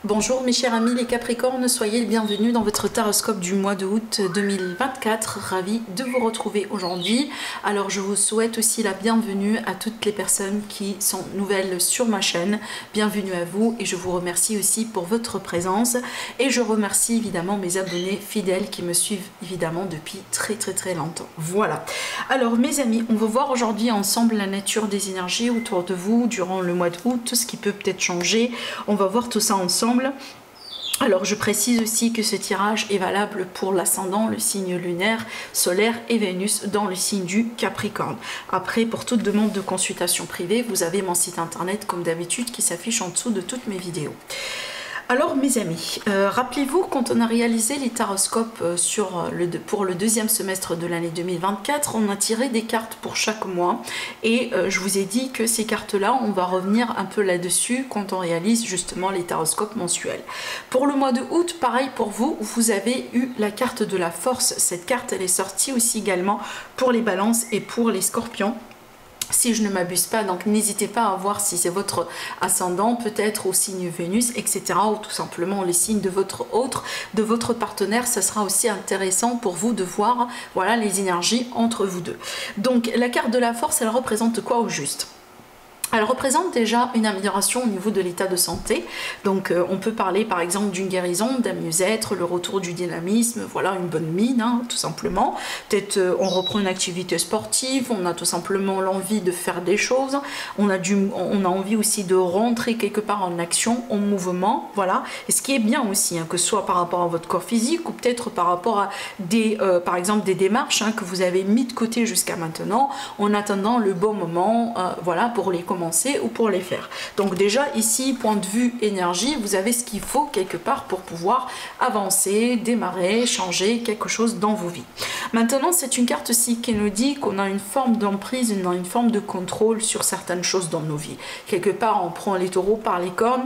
Bonjour mes chers amis les Capricornes, soyez les bienvenus dans votre taroscope du mois de août 2024. Ravi de vous retrouver aujourd'hui. Alors je vous souhaite aussi la bienvenue à toutes les personnes qui sont nouvelles sur ma chaîne. Bienvenue à vous et je vous remercie aussi pour votre présence. Et je remercie évidemment mes abonnés fidèles qui me suivent évidemment depuis très longtemps. Voilà. Alors mes amis, on va voir aujourd'hui ensemble la nature des énergies autour de vous durant le mois d'août, tout ce qui peut peut-être changer. On va voir tout ça ensemble. Alors je précise aussi que ce tirage est valable pour l'ascendant, le signe lunaire, solaire et Vénus dans le signe du Capricorne. Après, pour toute demande de consultation privée, vous avez mon site internet comme d'habitude qui s'affiche en dessous de toutes mes vidéos. Alors mes amis, rappelez-vous quand on a réalisé les taroscopes pour le deuxième semestre de l'année 2024, on a tiré des cartes pour chaque mois et je vous ai dit que ces cartes-là, on va revenir un peu là-dessus quand on réalise justement les taroscopes mensuels. Pour le mois de août, pareil pour vous, vous avez eu la carte de la force. Cette carte, elle est sortie aussi également pour les balances et pour les scorpions. Si je ne m'abuse pas, donc n'hésitez pas à voir si c'est votre ascendant, peut-être au signe Vénus, etc. ou tout simplement les signes de votre partenaire. Ça sera aussi intéressant pour vous de voir voilà, les énergies entre vous deux. Donc la carte de la force, elle représente quoi au juste ? Elle représente déjà une amélioration au niveau de l'état de santé. Donc on peut parler par exemple d'une guérison, d'un mieux-être, le retour du dynamisme, voilà, une bonne mine, hein, tout simplement. Peut-être on reprend une activité sportive, on a tout simplement l'envie de faire des choses, on a envie aussi de rentrer quelque part en action, en mouvement, voilà. Et ce qui est bien aussi, hein, que ce soit par rapport à votre corps physique ou peut-être par rapport à par exemple des démarches hein, que vous avez mis de côté jusqu'à maintenant, en attendant le bon moment, voilà, pour les commencer ou pour les faire. Donc déjà ici, point de vue énergie, vous avez ce qu'il faut quelque part pour pouvoir avancer, démarrer, changer quelque chose dans vos vies. Maintenant, c'est une carte aussi qui nous dit qu'on a une forme d'emprise, une forme de contrôle sur certaines choses dans nos vies. Quelque part, on prend les taureaux par les cornes,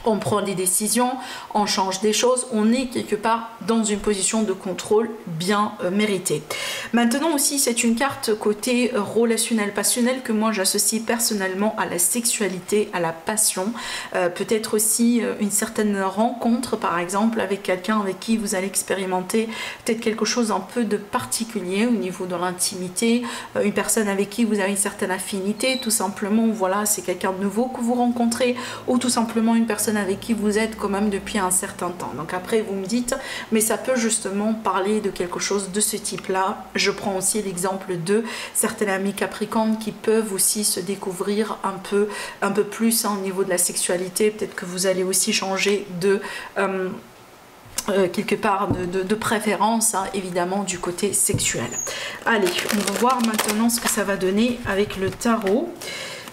on prend des décisions, on change des choses, on est quelque part dans une position de contrôle bien méritée. Maintenant aussi, c'est une carte côté relationnel, passionnel que moi j'associe personnellement à la sexualité, à la passion. Peut-être aussi une certaine rencontre par exemple avec quelqu'un avec qui vous allez expérimenter peut-être quelque chose un peu de particulier au niveau de l'intimité, une personne avec qui vous avez une certaine affinité, tout simplement, voilà, c'est quelqu'un de nouveau que vous rencontrez ou tout simplement une personne avec qui vous êtes quand même depuis un certain temps. Donc après vous me dites, mais ça peut justement parler de quelque chose de ce type-là. Je prends aussi l'exemple de certains amis capricornes qui peuvent aussi se découvrir un peu plus hein, au niveau de la sexualité. Peut-être que vous allez aussi changer de... quelque part de préférence hein, évidemment du côté sexuel. Allez, on va voir maintenant ce que ça va donner avec le tarot.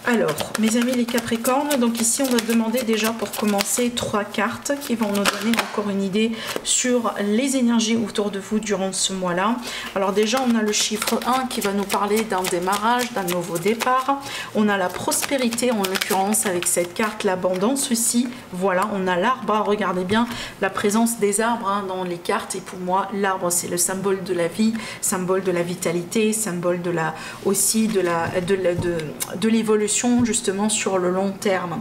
Alors, mes amis les Capricornes, donc ici on va demander déjà pour commencer 3 cartes qui vont nous donner encore une idée sur les énergies autour de vous durant ce mois-là. Alors déjà, on a le chiffre 1 qui va nous parler d'un démarrage, d'un nouveau départ. On a la prospérité en l'occurrence avec cette carte, l'abondance aussi. Voilà, on a l'arbre, regardez bien la présence des arbres hein, dans les cartes. Et pour moi, l'arbre c'est le symbole de la vie, symbole de la vitalité, symbole de la aussi de l'évolution justement sur le long terme.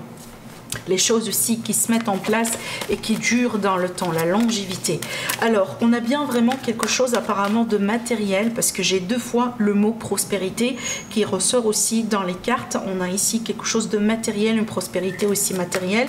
Les choses aussi qui se mettent en place et qui durent dans le temps, la longévité. Alors, on a bien vraiment quelque chose apparemment de matériel parce que j'ai 2 fois le mot prospérité qui ressort aussi dans les cartes. On a ici quelque chose de matériel, une prospérité aussi matérielle.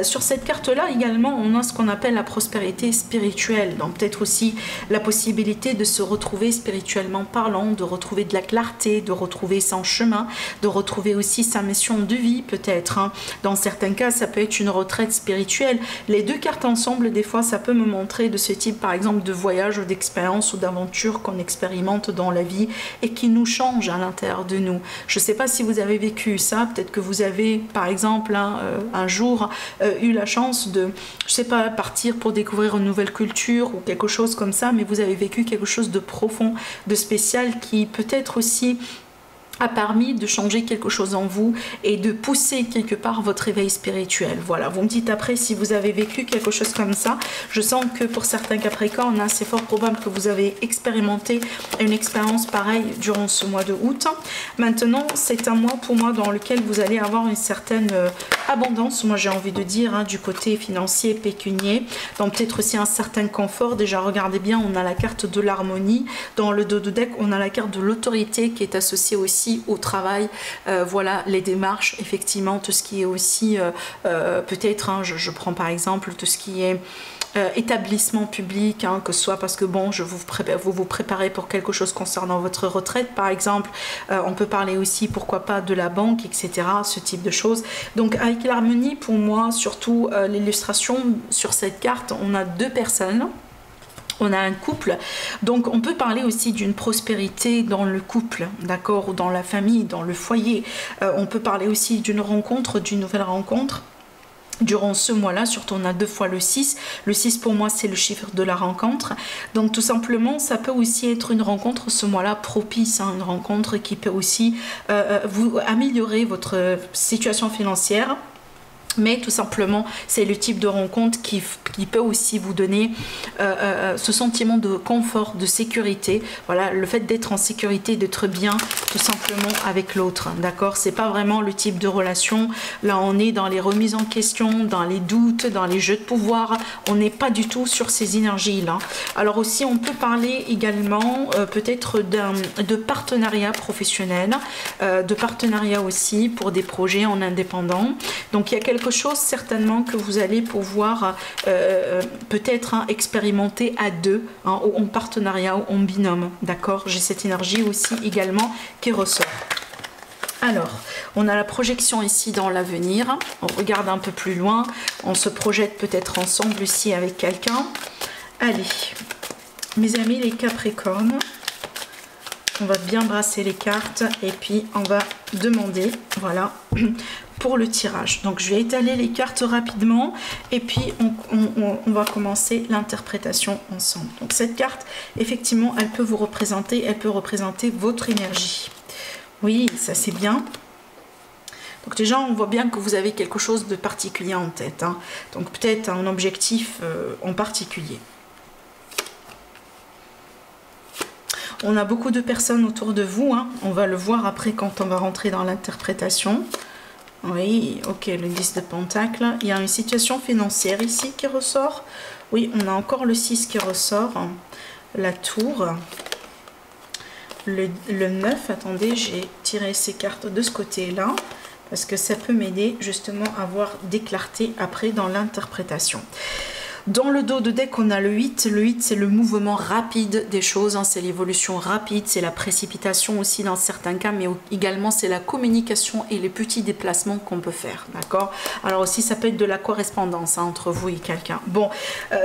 Sur cette carte-là également, on a ce qu'on appelle la prospérité spirituelle. Donc peut-être aussi la possibilité de se retrouver spirituellement parlant, de retrouver de la clarté, de retrouver son chemin, de retrouver aussi sa mission de vie peut-être. Hein. Dans certains cas, ça peut être une retraite spirituelle. Les 2 cartes ensemble, des fois, ça peut me montrer de ce type, par exemple, de voyage ou d'expérience ou d'aventure qu'on expérimente dans la vie et qui nous change à l'intérieur de nous. Je ne sais pas si vous avez vécu ça. Peut-être que vous avez, par exemple, un jour eu la chance de, je ne sais pas, partir pour découvrir une nouvelle culture ou quelque chose comme ça, mais vous avez vécu quelque chose de profond, de spécial qui peut-être aussi a permis de changer quelque chose en vous et de pousser quelque part votre éveil spirituel. Voilà, vous me dites après si vous avez vécu quelque chose comme ça. Je sens que pour certains Capricornes, hein, c'est fort probable que vous avez expérimenté une expérience pareille durant ce mois de août. Maintenant, c'est un mois pour moi dans lequel vous allez avoir une certaine abondance, moi j'ai envie de dire, hein, du côté financier, pécunier, donc peut-être aussi un certain confort. Déjà, regardez bien, on a la carte de l'harmonie. Dans le dos de deck, on a la carte de l'autorité qui est associée aussi au travail, voilà, les démarches, effectivement, tout ce qui est aussi peut-être, hein, je prends par exemple tout ce qui est établissement public, hein, que ce soit parce que bon, vous vous préparez pour quelque chose concernant votre retraite par exemple, on peut parler aussi pourquoi pas de la banque, etc., ce type de choses. Donc avec l'harmonie, pour moi, surtout l'illustration sur cette carte, on a deux personnes. On a un couple, donc on peut parler aussi d'une prospérité dans le couple, d'accord, ou dans la famille, dans le foyer. On peut parler aussi d'une rencontre, d'une nouvelle rencontre. Durant ce mois-là, surtout on a 2 fois le 6. Le 6 pour moi c'est le chiffre de la rencontre. Donc tout simplement ça peut aussi être une rencontre ce mois-là propice, hein, une rencontre qui peut aussi vous améliorer votre situation financière. Mais tout simplement, c'est le type de rencontre qui peut aussi vous donner ce sentiment de confort, de sécurité. Voilà, le fait d'être en sécurité, d'être bien tout simplement avec l'autre. D'accord, c'est pas vraiment le type de relation. Là, on est dans les remises en question, dans les doutes, dans les jeux de pouvoir. On n'est pas du tout sur ces énergies-là. Alors aussi, on peut parler également peut-être de partenariat professionnel, de partenariat aussi pour des projets en indépendant. Donc, il y a quelque chose certainement que vous allez pouvoir peut-être expérimenter à deux, hein, ou en partenariat ou en binôme, d'accord. J'ai cette énergie aussi également qui ressort. Alors, on a la projection ici dans l'avenir, on regarde un peu plus loin, on se projette peut-être ensemble ici avec quelqu'un. Allez, mes amis les Capricornes, on va bien brasser les cartes et puis on va demander, voilà, pour le tirage. Donc je vais étaler les cartes rapidement et puis on va commencer l'interprétation ensemble. Donc cette carte, effectivement, elle peut vous représenter, elle peut représenter votre énergie. Oui, ça c'est bien. Donc déjà, on voit bien que vous avez quelque chose de particulier en tête, hein. Donc peut-être un objectif en particulier. On a beaucoup de personnes autour de vous, hein. On va le voir après quand on va rentrer dans l'interprétation. Oui, ok, le 10 de Pentacle. Il y a une situation financière ici qui ressort. Oui, on a encore le 6 qui ressort. La tour. Le 9, attendez, j'ai tiré ces cartes de ce côté-là. Parce que ça peut m'aider justement à avoir des clartés après dans l'interprétation. Dans le dos de deck, on a le 8. Le 8, c'est le mouvement rapide des choses, hein, c'est l'évolution rapide, c'est la précipitation aussi dans certains cas, mais également c'est la communication et les petits déplacements qu'on peut faire, d'accord. Alors aussi, ça peut être de la correspondance, hein, entre vous et quelqu'un. Bon,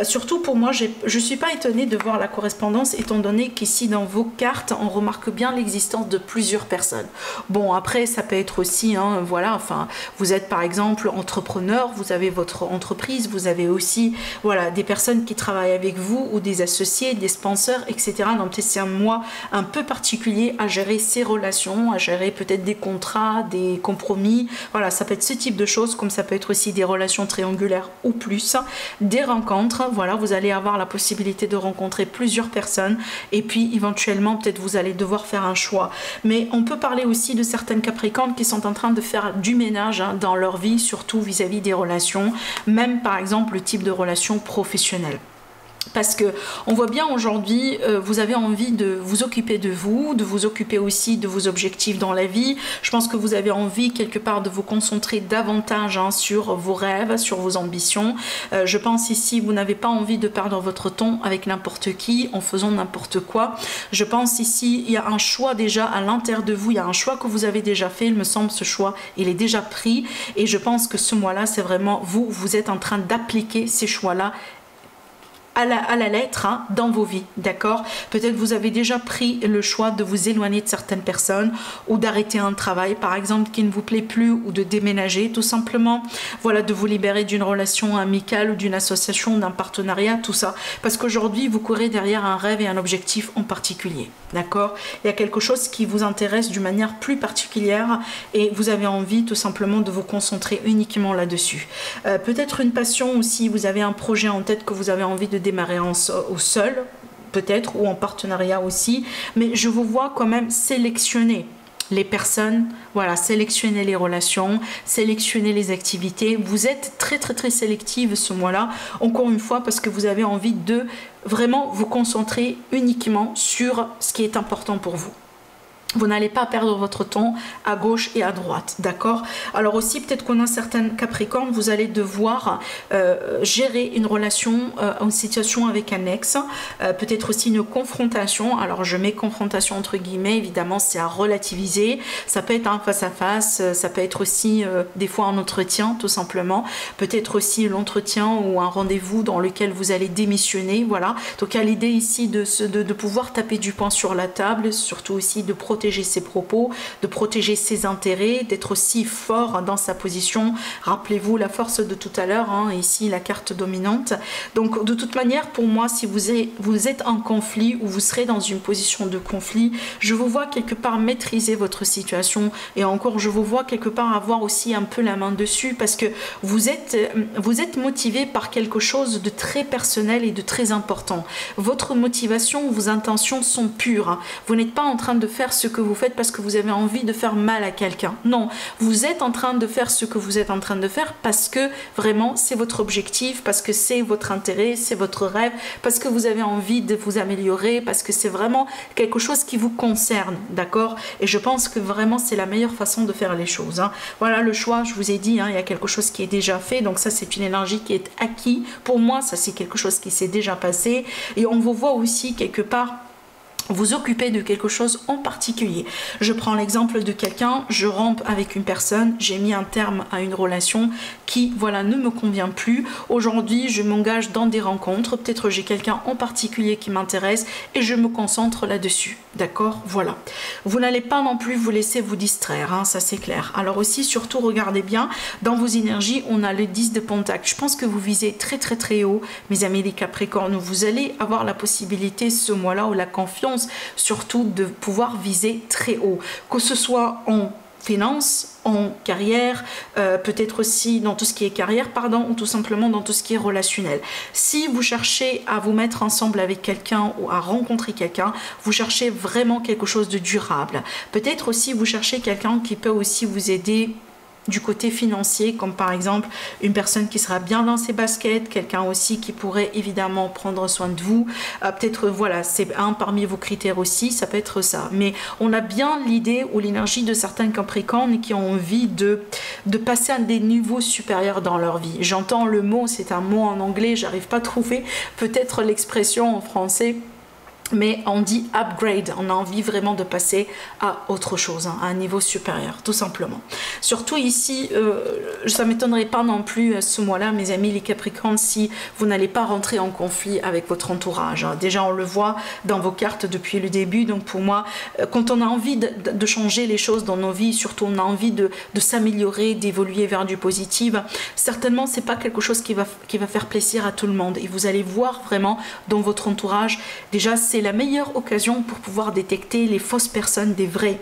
surtout pour moi, je ne suis pas étonnée de voir la correspondance, étant donné qu'ici, dans vos cartes, on remarque bien l'existence de plusieurs personnes. Bon, après, ça peut être aussi, hein, voilà, enfin, vous êtes par exemple entrepreneur, vous avez votre entreprise, vous avez aussi... Voilà, des personnes qui travaillent avec vous ou des associés, des sponsors, etc. Donc c'est un mois un peu particulier à gérer ces relations, à gérer peut-être des contrats, des compromis. Voilà, ça peut être ce type de choses, comme ça peut être aussi des relations triangulaires ou plus, des rencontres. Voilà, vous allez avoir la possibilité de rencontrer plusieurs personnes et puis éventuellement peut-être vous allez devoir faire un choix. Mais on peut parler aussi de certaines Capricornes qui sont en train de faire du ménage, hein, dans leur vie, surtout vis-à-vis des relations, même par exemple le type de relation professionnelle. Parce que on voit bien aujourd'hui, vous avez envie de vous occuper de vous occuper aussi de vos objectifs dans la vie. Je pense que vous avez envie quelque part de vous concentrer davantage, hein, sur vos rêves, sur vos ambitions. Je pense ici, vous n'avez pas envie de perdre votre temps avec n'importe qui, en faisant n'importe quoi. Je pense ici, il y a un choix déjà à l'intérieur de vous, il y a un choix que vous avez déjà fait, il me semble, ce choix, il est déjà pris. Et je pense que ce mois-là, c'est vraiment vous êtes en train d'appliquer ces choix-là à la lettre hein, dans vos vies, d'accord? Peut-être vous avez déjà pris le choix de vous éloigner de certaines personnes ou d'arrêter un travail, par exemple, qui ne vous plaît plus, ou de déménager, tout simplement. Voilà, de vous libérer d'une relation amicale ou d'une association, d'un partenariat, tout ça. Parce qu'aujourd'hui, vous courez derrière un rêve et un objectif en particulier, d'accord? Il y a quelque chose qui vous intéresse d'une manière plus particulière et vous avez envie tout simplement de vous concentrer uniquement là-dessus. Peut-être une passion aussi, vous avez un projet en tête que vous avez envie de démarrer au seul, peut-être, ou en partenariat aussi, mais je vous vois quand même sélectionner les personnes, voilà, sélectionner les relations, sélectionner les activités. Vous êtes très sélective ce mois-là, encore une fois, parce que vous avez envie de vraiment vous concentrer uniquement sur ce qui est important pour vous. Vous n'allez pas perdre votre temps à gauche et à droite, d'accord? Alors aussi, peut-être qu'on a certaines Capricornes, vous allez devoir gérer une relation, une situation avec un ex, peut-être aussi une confrontation. Alors je mets confrontation entre guillemets, évidemment c'est à relativiser. Ça peut être un face à face, ça peut être aussi des fois un entretien tout simplement. Peut-être aussi l'entretien ou un rendez-vous dans lequel vous allez démissionner, voilà. Donc il y a l'idée ici de pouvoir taper du poing sur la table, surtout aussi de protéger ses propos, de protéger ses intérêts, d'être aussi fort dans sa position. Rappelez-vous la force de tout à l'heure, hein, ici la carte dominante. Donc de toute manière, pour moi, si vous êtes en conflit ou vous serez dans une position de conflit, je vous vois quelque part maîtriser votre situation et encore je vous vois quelque part avoir aussi un peu la main dessus parce que vous êtes motivé par quelque chose de très personnel et de très important. Votre motivation, vos intentions sont pures. Hein. Vous n'êtes pas en train de faire ce que vous faites parce que vous avez envie de faire mal à quelqu'un. Non, vous êtes en train de faire ce que vous êtes en train de faire parce que vraiment c'est votre objectif, parce que c'est votre intérêt, c'est votre rêve, parce que vous avez envie de vous améliorer, parce que c'est vraiment quelque chose qui vous concerne, d'accord? Et je pense que vraiment c'est la meilleure façon de faire les choses. Hein. Voilà le choix, je vous ai dit, hein, il y a quelque chose qui est déjà fait, donc ça c'est une énergie qui est acquis. Pour moi, ça c'est quelque chose qui s'est déjà passé et on vous voit aussi quelque part vous occupez de quelque chose en particulier. Je prends l'exemple de quelqu'un, je romps avec une personne, j'ai mis un terme à une relation qui, voilà, ne me convient plus. Aujourd'hui, je m'engage dans des rencontres, peut-être j'ai quelqu'un en particulier qui m'intéresse et je me concentre là-dessus, d'accord? Voilà. Vous n'allez pas non plus vous laisser vous distraire, hein, ça c'est clair. Alors aussi, surtout, regardez bien, dans vos énergies, on a le 10 de Pentacle. Je pense que vous visez très haut, mes amis les Capricornes. Vous allez avoir la possibilité ce mois-là ou la confiance surtout de pouvoir viser très haut, que ce soit en finance, en carrière, peut-être aussi dans tout ce qui est carrière, pardon, ou tout simplement dans tout ce qui est relationnel. Si vous cherchez à vous mettre ensemble avec quelqu'un ou à rencontrer quelqu'un, vous cherchez vraiment quelque chose de durable. Peut-être aussi vous cherchez quelqu'un qui peut aussi vous aider du côté financier, comme par exemple une personne qui sera bien dans ses baskets, quelqu'un aussi qui pourrait évidemment prendre soin de vous, peut-être voilà, c'est un parmi vos critères aussi, ça peut être ça, mais on a bien l'idée ou l'énergie de certains Capricornes qui ont envie de passer à des niveaux supérieurs dans leur vie. J'entends le mot, c'est un mot en anglais, j'arrive pas à trouver peut-être l'expression en français, mais on dit upgrade, on a envie vraiment de passer à autre chose, hein, à un niveau supérieur, tout simplement. Surtout ici, ça ne m'étonnerait pas non plus ce mois-là, mes amis les Capricornes, si vous n'allez pas rentrer en conflit avec votre entourage. Hein. Déjà, on le voit dans vos cartes depuis le début, donc pour moi, quand on a envie de changer les choses dans nos vies, surtout on a envie de s'améliorer, d'évoluer vers du positif, certainement, c'est pas quelque chose qui va faire plaisir à tout le monde. Et vous allez voir vraiment dans votre entourage, déjà, c'est la meilleure occasion pour pouvoir détecter les fausses personnes des vraies.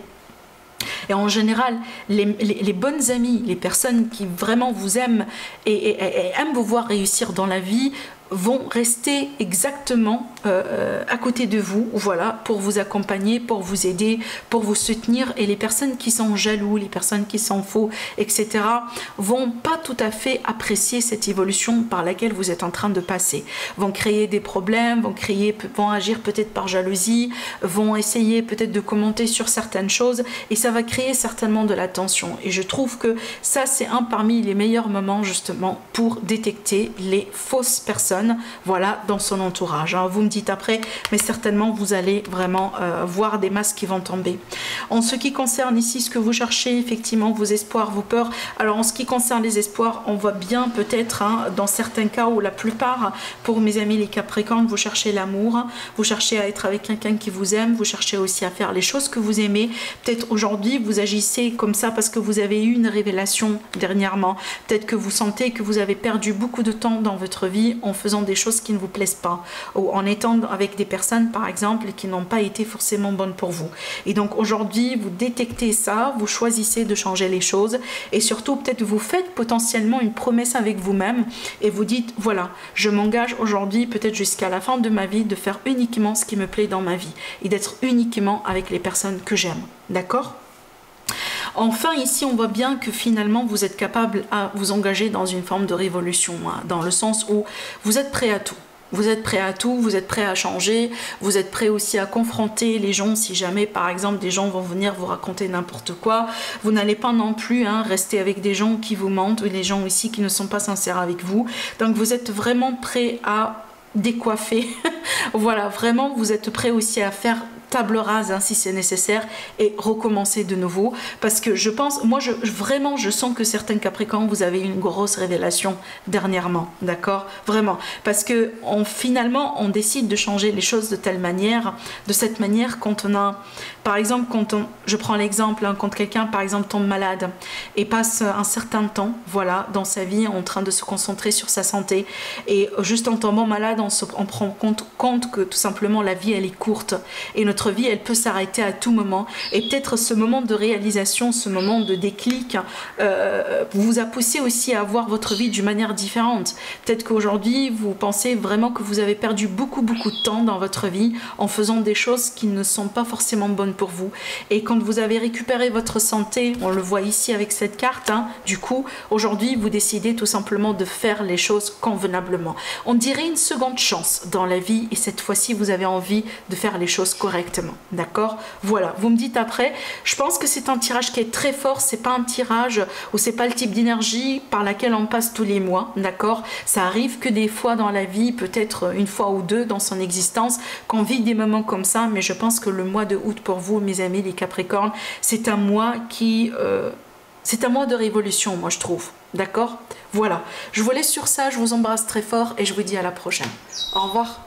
Et en général, les bonnes amies, les personnes qui vraiment vous aiment et aiment vous voir réussir dans la vie, vont rester exactement à côté de vous, voilà, pour vous accompagner, pour vous aider, pour vous soutenir. Et les personnes qui sont jaloux, les personnes qui sont faux, etc., vont pas tout à fait apprécier cette évolution par laquelle vous êtes en train de passer. Vont créer des problèmes, vont agir peut-être par jalousie, vont essayer peut-être de commenter sur certaines choses et ça va créer certainement de la tension. Et je trouve que ça, c'est un parmi les meilleurs moments justement pour détecter les fausses personnes personnes, voilà, dans son entourage. Hein. Vous me dites après, mais certainement vous allez vraiment voir des masques qui vont tomber. En ce qui concerne ici ce que vous cherchez, effectivement, vos espoirs, vos peurs. Alors en ce qui concerne les espoirs, on voit bien peut-être, hein, dans certains cas ou la plupart, pour mes amis les Capricornes, vous cherchez l'amour, vous cherchez à être avec quelqu'un qui vous aime, vous cherchez aussi à faire les choses que vous aimez. Peut-être aujourd'hui vous agissez comme ça parce que vous avez eu une révélation dernièrement. Peut-être que vous sentez que vous avez perdu beaucoup de temps dans votre vie en faisant des choses qui ne vous plaisent pas, ou en étant avec des personnes par exemple qui n'ont pas été forcément bonnes pour vous. Et donc aujourd'hui vous détectez ça, vous choisissez de changer les choses, et surtout peut-être vous faites potentiellement une promesse avec vous-même et vous dites voilà, je m'engage aujourd'hui peut-être jusqu'à la fin de ma vie de faire uniquement ce qui me plaît dans ma vie et d'être uniquement avec les personnes que j'aime. D'accord ? Enfin, ici, on voit bien que finalement, vous êtes capable à vous engager dans une forme de révolution, hein, dans le sens où vous êtes prêt à tout. Vous êtes prêt à tout, vous êtes prêt à changer, vous êtes prêt aussi à confronter les gens si jamais, par exemple, des gens vont venir vous raconter n'importe quoi. Vous n'allez pas non plus rester avec des gens qui vous mentent ou des gens aussi qui ne sont pas sincères avec vous. Donc, vous êtes vraiment prêt à décoiffer. Voilà, vraiment, vous êtes prêt aussi à faire table rase hein, si c'est nécessaire et recommencer de nouveau, parce que je pense, moi vraiment je sens que certains Capricornes vous avez eu une grosse révélation dernièrement, d'accord, vraiment, parce que finalement on décide de changer les choses de telle manière, de cette manière, quand on a, par exemple, je prends l'exemple, hein, quand quelqu'un par exemple tombe malade et passe un certain temps, voilà, dans sa vie en train de se concentrer sur sa santé, et juste en tombant malade on prend compte que tout simplement la vie elle est courte et notre vie elle peut s'arrêter à tout moment, et peut-être ce moment de réalisation, ce moment de déclic vous a poussé aussi à voir votre vie d'une manière différente. Peut-être qu'aujourd'hui vous pensez vraiment que vous avez perdu beaucoup de temps dans votre vie en faisant des choses qui ne sont pas forcément bonnes pour vous, et quand vous avez récupéré votre santé, on le voit ici avec cette carte, hein, du coup aujourd'hui vous décidez tout simplement de faire les choses convenablement. On dirait une seconde chance dans la vie, et cette fois-ci vous avez envie de faire les choses correctement, d'accord. Voilà, vous me dites après. Je pense que c'est un tirage qui est très fort, c'est pas un tirage ou c'est pas le type d'énergie par laquelle on passe tous les mois, d'accord. Ça arrive que des fois dans la vie, peut-être une fois ou deux dans son existence, qu'on vit des moments comme ça, mais je pense que le mois de août pour vous, mes amis les Capricornes, c'est un mois qui c'est un mois de révolution, moi je trouve, d'accord. Voilà, je vous laisse sur ça, je vous embrasse très fort et je vous dis à la prochaine. Au revoir.